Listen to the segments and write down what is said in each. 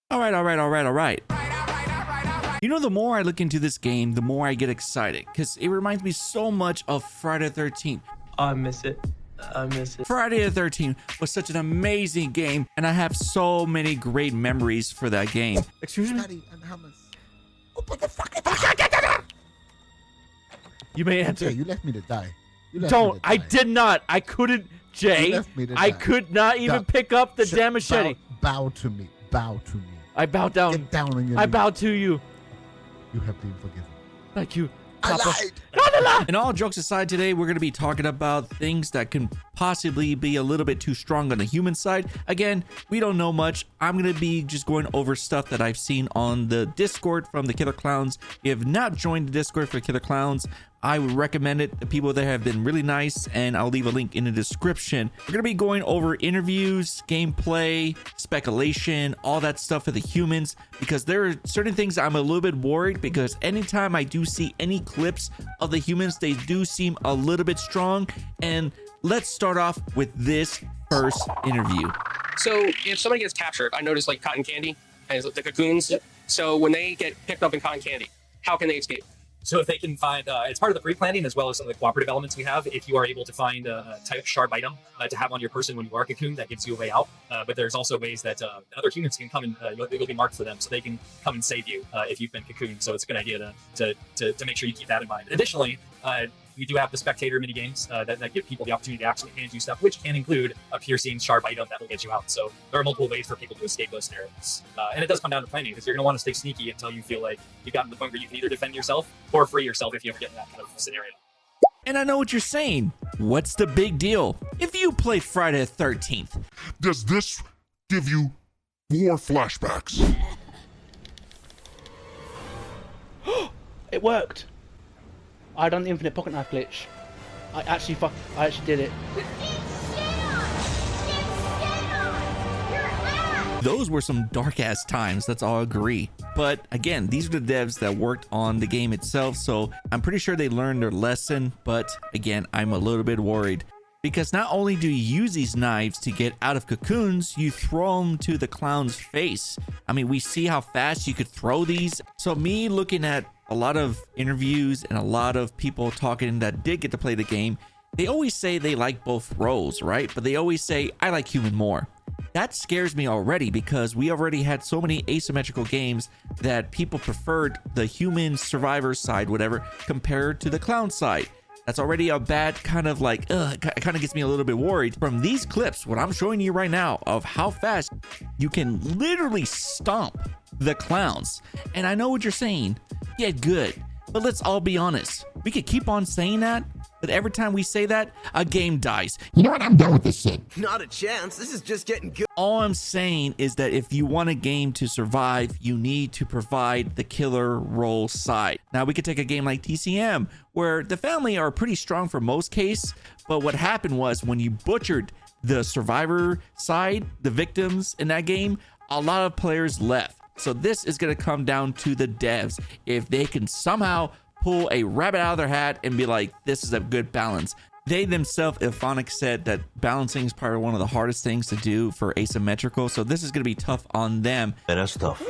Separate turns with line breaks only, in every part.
All right. You know, the more I look into this game, the more I get excited because it reminds me so much of Friday the 13th.
I miss it.
Friday the 13th was such an amazing game, and I have so many great memories for that game. Excuse me?
Daddy and Hammers. Open the fucking
You may answer.
Jay, you left me to die.
Don't. I did not. I couldn't, Jay.
You left me to
I
die.
could not even pick up the damn machete.
Bow to me. Bow to me.
I bow down.
Get down on your
I
knees.
bow to you.
You have been forgiven.
Thank you.
I
Papa.
lied.
And all jokes aside, today we're going to be talking about things that can possibly be a little bit too strong on the human side. Again, we don't know much. I'm going to be just going over stuff that I've seen on the Discord from the Killer Klowns. If you have not joined the Discord for Killer Klowns, I would recommend it. The people there have been really nice, and I'll leave a link in the description. We're going to be going over interviews, gameplay, speculation, all that stuff for the humans, because there are certain things I'm a little bit worried, because anytime I do see any clips of the humans, they do seem a little bit strong. And let's start off with this first interview.
So if somebody gets captured, I noticed like cotton candy and the cocoons. Yep. So when they get picked up in cotton candy, how can they escape?
So if they can find, it's part of the pre-planning as well as some of the cooperative elements we have. If you are able to find a type sharp item to have on your person when you are cocooned, that gives you a way out. But there's also ways that other humans can come and you'll be marked for them, so they can come and save you if you've been cocooned. So it's a good idea to make sure you keep that in mind. Additionally, we do have the spectator mini games that give people the opportunity to actually hand you stuff, which can include a piercing sharp item that will get you out. So there are multiple ways for people to escape those scenarios. And it does come down to planning, because you're going to want to stay sneaky until you feel like you've gotten to the point where you can either defend yourself or free yourself if you ever get in that kind of scenario.
And I know what you're saying. What's the big deal? If you play Friday the 13th,
Does this give you war flashbacks?
It worked. I done the infinite pocket knife glitch. I actually did it.
those were some dark ass times, let's all agree. But again, these are the devs that worked on the game itself, so I'm pretty sure they learned their lesson. But again, I'm a little bit worried, because not only do you use these knives to get out of cocoons, you throw them to the clown's face. I mean, we see how fast you could throw these. So me looking at a lot of interviews and a lot of people talking that did get to play the game, they always say they like both roles, right? But they always say, I like human more. That scares me already, because we already had so many asymmetrical games that people preferred the human survivor side, whatever, compared to the clown side. That's already a bad kind of like, it kind of gets me a little bit worried. From these clips, what I'm showing you right now of how fast you can literally stomp the clowns. And I know what you're saying. Yeah, good. But let's all be honest. We could keep on saying that, but every time we say that, a game dies.
You know what? I'm done with this shit.
Not a chance. This is just getting good.
All I'm saying is that if you want a game to survive, you need to provide the killer role side. Now, we could take a game like TCM, where the family are pretty strong for most case, but what happened was when you butchered the survivor side, the victims in that game, a lot of players left. So this is going to come down to the devs. If they can somehow pull a rabbit out of their hat and be like, this is a good balance. They themselves, Ilphonic, said that balancing is probably one of the hardest things to do for asymmetrical. So this is going to be tough on them.
And that's tough.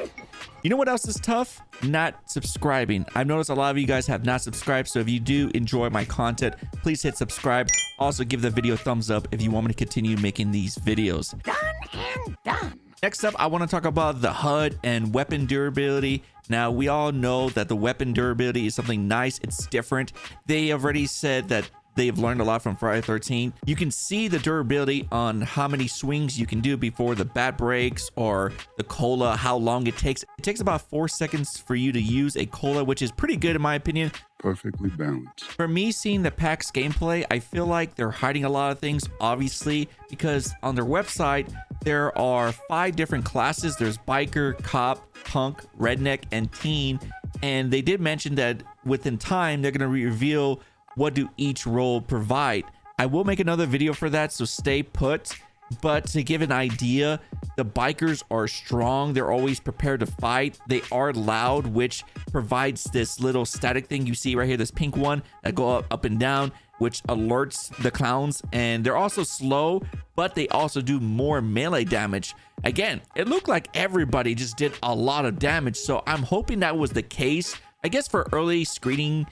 You know what else is tough? Not subscribing. I've noticed a lot of you guys have not subscribed. So if you do enjoy my content, please hit subscribe. Also give the video a thumbs up if you want me to continue making these videos.
Done and done.
Next up, I want to talk about the HUD and weapon durability. Now, we all know that the weapon durability is something nice. It's different. They already said that they've learned a lot from Friday 13. You can see the durability on how many swings you can do before the bat breaks, or the cola, how long it takes. It takes about 4 seconds for you to use a cola, which is pretty good in my opinion.
Perfectly balanced.
For me, seeing the PAX gameplay, I feel like they're hiding a lot of things, obviously, because on their website, there are 5 different classes. There's biker, cop, punk, redneck, and teen. And they did mention that within time, they're going to reveal what do each role provide. I will make another video for that, so stay put. But to give an idea, the bikers are strong. They're always prepared to fight. They are loud, which provides this little static thing you see right here, this pink one that go up and down, which alerts the clowns. And they're also slow, but they also do more melee damage. Again, it looked like everybody just did a lot of damage, so I'm hoping that was the case. I guess for early screening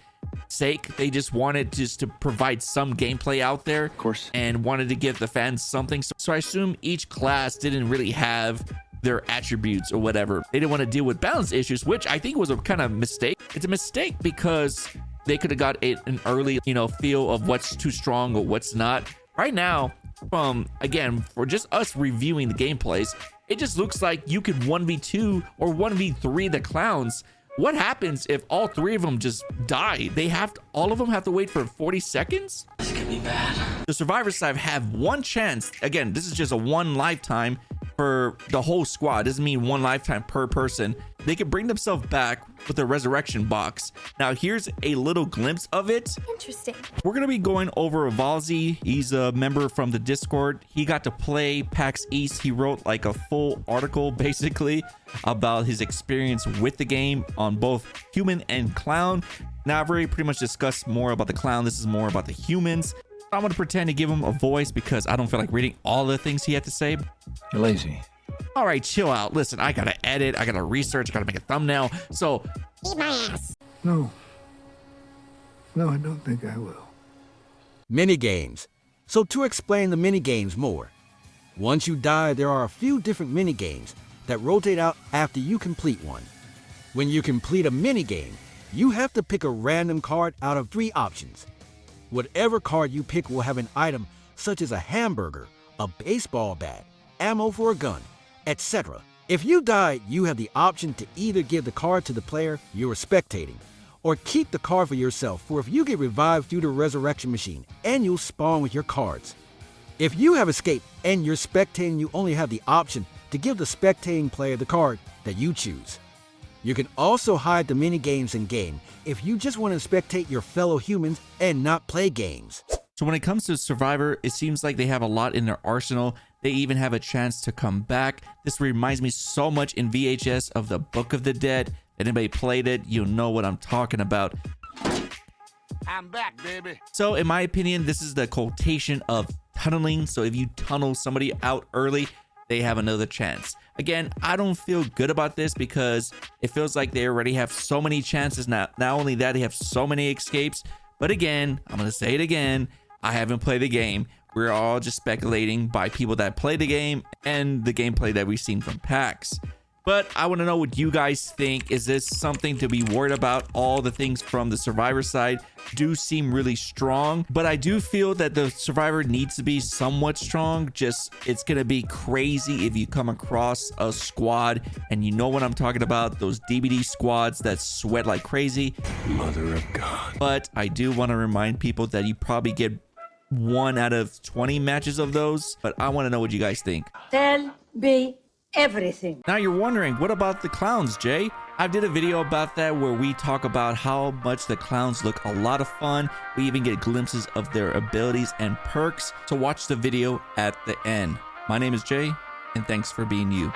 sake, they just wanted just to provide some gameplay out there, of course, and wanted to give the fans something. So I assume each class didn't really have their attributes or whatever. They didn't want to deal with balance issues, which I think was a kind of mistake. It's a mistake because they could have got an early, feel of what's too strong or what's not. Right now, again, for just us reviewing the gameplays, it just looks like you could 1v2 or 1v3 the clowns. What happens if all three of them just die? All of them have to wait for 40 seconds? This could be bad. The survivor side have one chance. Again, this is just a one lifetime for the whole squad. Doesn't mean one lifetime per person. They can bring themselves back with a resurrection box. Now, here's a little glimpse of it.
Interesting.
We're going to be going over Valzi. He's a member from the Discord. He got to play PAX East. He wrote like a full article basically about his experience with the game on both human and clown. Now, I've already pretty much discussed more about the clown. This is more about the humans. I'm going to pretend to give him a voice because I don't feel like reading all the things he had to say.
You're lazy.
All right, chill out. Listen, I got to edit. I got to research. I got to make a thumbnail. So,
Eat my ass.
No, I don't think I will.
Mini games. So to explain the mini games more, once you die, there are a few different mini games that rotate out after you complete one. When you complete a mini game, you have to pick a random card out of 3 options. Whatever card you pick will have an item such as a hamburger, a baseball bat, ammo for a gun, etc. If you die, you have the option to either give the card to the player you are spectating, or keep the card for yourself for if you get revived through the resurrection machine and you'll spawn with your cards. If you have escaped and you're spectating, you only have the option to give the spectating player the card that you choose. You can also hide the mini games in game if you just want to spectate your fellow humans and not play games.
So when it comes to Survivor, it seems like they have a lot in their arsenal. They even have a chance to come back. This reminds me so much in VHS of the Book of the Dead. Anybody played it, you'll know what I'm talking about.
I'm back, baby.
So in my opinion, this is the quotation of tunneling. So if you tunnel somebody out early, they have another chance. Again, I don't feel good about this because it feels like they already have so many chances. Not only that, they have so many escapes. But again, I'm going to say it again. I haven't played the game. We're all just speculating by people that play the game and the gameplay that we've seen from PAX. But I want to know what you guys think. Is this something to be worried about? All the things from the Survivor side do seem really strong, but I do feel that the Survivor needs to be somewhat strong. Just, it's going to be crazy if you come across a squad, and you know what I'm talking about, those DBD squads that sweat like crazy.
Mother of God.
But I do want to remind people that you probably get 1 out of 20 matches of those, but I want to know what you guys think.
Tell me everything.
Now you're wondering, what about the clowns, Jay? I did a video about that where we talk about how much the clowns look a lot of fun. We even get glimpses of their abilities and perks. So watch the video at the end. My name is Jay, and thanks for being you.